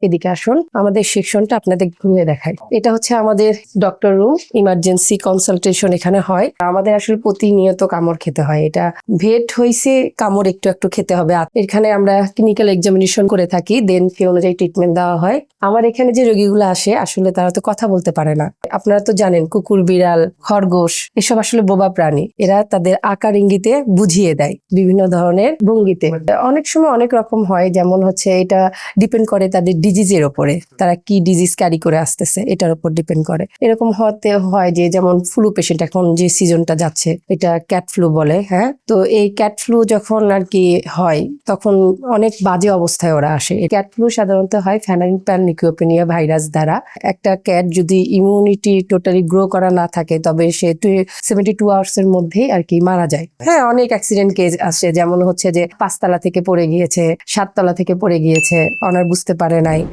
এদিকে আসুন, আমাদের সেকশনটা আপনাদের ঘুরে দেখাই। এটা হচ্ছে আমাদের ডক্টর রুম, ইমার্জেন্সি কনসালটেশন এখানে হয়। আমাদের আসলে প্রতিনিয়ত কামড় খেতে হয়, এটা ভেট হয়েছে, কামড় একটু একটু খেতে হবে। এখানে আমরা ক্লিনিক্যাল এক্সামিনেশন করে থাকি, দেন সে অনুযায়ী ট্রিটমেন্ট দেওয়া হয়। আমার এখানে যে রোগীগুলো আসে আসলে তারা তো কথা বলতে পারে না। আপনারা তো জানেন কুকুর, বিড়াল, খরগোশ এসব আসলে বোবা প্রাণী। এরা তাদের আকার ইঙ্গিতে বুঝিয়ে দেয় বিভিন্ন ধরনের ভঙ্গিতে। অনেক সময় অনেক রকম হয়, যেমন হচ্ছে এটা ডিপেন্ড করে তাদের ডিজিজের উপরে, তারা কি ডিজিজ ক্যারি করে আসতেছে এটার উপর ডিপেন্ড করে। এরকম হতে হয় যে যেমন ফ্লু পেশেন্ট, এখন যে সিজনটা যাচ্ছে এটা ক্যাট ফ্লু বলে। হ্যাঁ, তো এই ক্যাট ফ্লু যখন আর কি হয় তখন অনেক বাজে অবস্থায় ওরা আসে। ক্যাট ফ্লু সাধারণত হয় ফেনাইল প্যানলিউকোপেনিয়া ভাইরাস দ্বারা। একটা ক্যাট যদি ইমিউনিটি টোটালি গ্রো করা না থাকে তবে সে 72 আওয়ার্স এর মধ্যেই আর কি মারা যায়। হ্যাঁ, অনেক অ্যাক্সিডেন্ট কেস আসে, যেমন হচ্ছে যে 5 তলা থেকে পড়ে গিয়েছে, 7 তলা থেকে পড়ে গিয়েছে, অনার বুঝতে পারে নাই,